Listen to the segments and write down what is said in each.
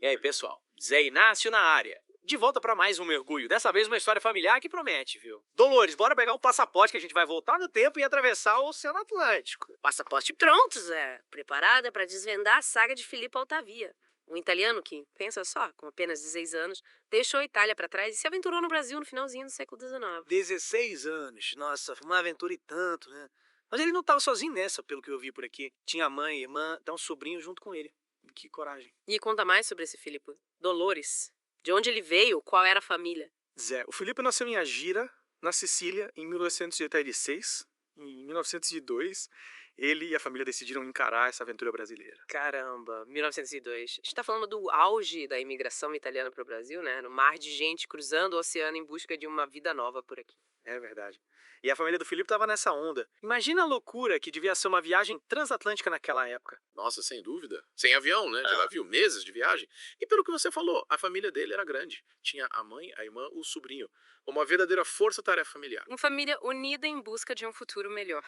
E aí, pessoal? Zé Inácio na área. De volta pra mais um mergulho. Dessa vez uma história familiar que promete, viu? Dolores, bora pegar um passaporte que a gente vai voltar no tempo e atravessar o Oceano Atlântico. Passaporte pronto, Zé. Preparada para desvendar a saga de Filippo Altavia. Um italiano que, pensa só, com apenas 16 anos, deixou a Itália para trás e se aventurou no Brasil no finalzinho do século XIX. 16 anos. Nossa, foi uma aventura e tanto, né? Mas ele não tava sozinho nessa, pelo que eu vi por aqui. Tinha mãe, irmã, até um sobrinho junto com ele. Que coragem. E conta mais sobre esse Filippo. Dolores. De onde ele veio, qual era a família. Zé, o Felipe nasceu em Agira, na Sicília, em 1986. Em 1902, ele e a família decidiram encarar essa aventura brasileira. Caramba, 1902. A gente tá falando do auge da imigração italiana para o Brasil, né? No mar de gente cruzando o oceano em busca de uma vida nova por aqui. É verdade. E a família do Felipe tava nessa onda. Imagina a loucura que devia ser uma viagem transatlântica naquela época. Nossa, sem dúvida. Sem avião, né? Já viu meses de viagem. E pelo que você falou, a família dele era grande. Tinha a mãe, a irmã, o sobrinho. Uma verdadeira força-tarefa familiar. Uma família unida em busca de um futuro melhor.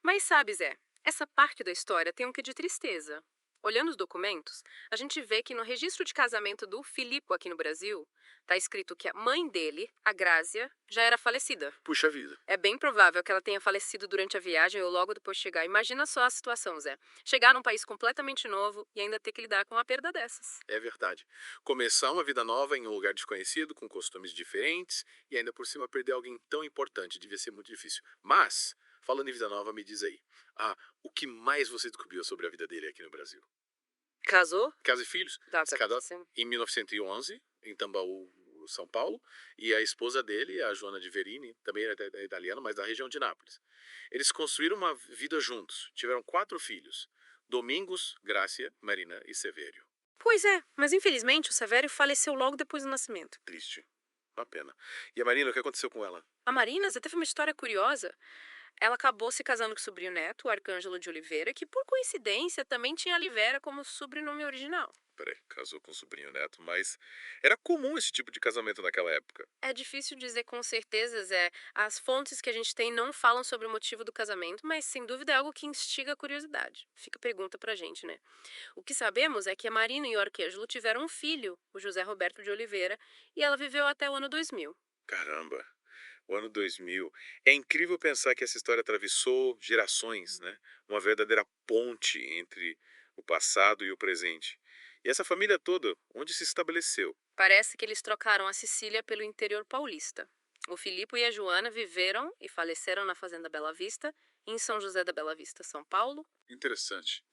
Mas sabe, Zé, essa parte da história tem um quê de tristeza. Olhando os documentos, a gente vê que no registro de casamento do Filippo aqui no Brasil, tá escrito que a mãe dele, a Grácia, já era falecida. Puxa vida. É bem provável que ela tenha falecido durante a viagem ou logo depois de chegar. Imagina só a situação, Zé. Chegar num país completamente novo e ainda ter que lidar com uma perda dessas. É verdade. Começar uma vida nova em um lugar desconhecido, com costumes diferentes, e ainda por cima perder alguém tão importante, devia ser muito difícil. Mas, falando em vida nova, me diz aí. O que mais você descobriu sobre a vida dele aqui no Brasil? Casou? Casa e filhos? Tá, Se casou em 1911, em Tambaú, São Paulo, e a esposa dele, a Joana de Verini, também era italiana, mas da região de Nápoles. Eles construíram uma vida juntos, tiveram 4 filhos, Domingos, Grácia, Marina e Sevério. Pois é, mas infelizmente o Severo faleceu logo depois do nascimento. Triste, uma pena. E a Marina, o que aconteceu com ela? A Marina Zé teve uma história curiosa. Ela acabou se casando com o sobrinho neto, o Arcângelo de Oliveira, que por coincidência também tinha Oliveira como sobrenome original. Peraí, casou com o sobrinho neto, mas era comum esse tipo de casamento naquela época. É difícil dizer com certeza, Zé. As fontes que a gente tem não falam sobre o motivo do casamento, mas sem dúvida é algo que instiga a curiosidade. Fica a pergunta pra gente, né? O que sabemos é que a Marina e o Arcângelo tiveram um filho, o José Roberto de Oliveira, e ela viveu até o ano 2000. Caramba, o ano 2000. É incrível pensar que essa história atravessou gerações, né? Uma verdadeira ponte entre o passado e o presente. E essa família toda, onde se estabeleceu? Parece que eles trocaram a Sicília pelo interior paulista. O Filipe e a Joana viveram e faleceram na Fazenda Bela Vista, em São José da Bela Vista, São Paulo. Interessante.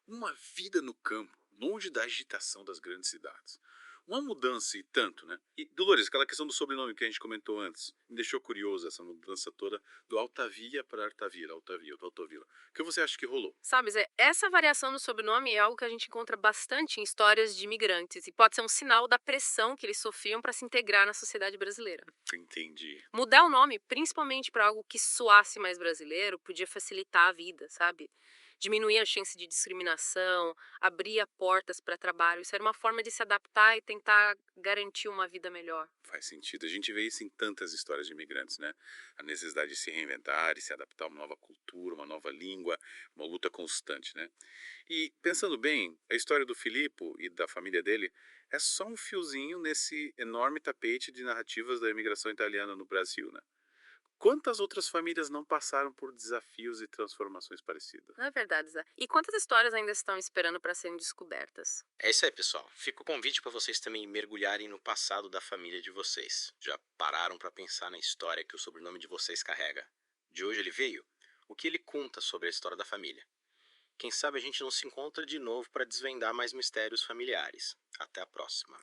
Uma vida no campo, longe da agitação das grandes cidades. Uma mudança e tanto, né? E, Dolores, aquela questão do sobrenome que a gente comentou antes, me deixou curioso essa mudança toda do Altavia para Artavila, Altavia, do Altovila. O que você acha que rolou? Sabe, Zé, essa variação no sobrenome é algo que a gente encontra bastante em histórias de imigrantes e pode ser um sinal da pressão que eles sofriam para se integrar na sociedade brasileira. Entendi. Mudar o nome, principalmente para algo que soasse mais brasileiro, podia facilitar a vida, sabe? Diminuir a chance de discriminação, abria portas para trabalho. Isso era uma forma de se adaptar e tentar garantir uma vida melhor. Faz sentido. A gente vê isso em tantas histórias de imigrantes, né? A necessidade de se reinventar e se adaptar a uma nova cultura, uma nova língua, uma luta constante, né? E pensando bem, a história do Filippo e da família dele é só um fiozinho nesse enorme tapete de narrativas da imigração italiana no Brasil, né? Quantas outras famílias não passaram por desafios e transformações parecidas? Não é verdade, Zé? E quantas histórias ainda estão esperando para serem descobertas? É isso aí, pessoal. Fica o convite para vocês também mergulharem no passado da família de vocês. Já pararam para pensar na história que o sobrenome de vocês carrega? De hoje ele veio? O que ele conta sobre a história da família? Quem sabe a gente não se encontra de novo para desvendar mais mistérios familiares. Até a próxima.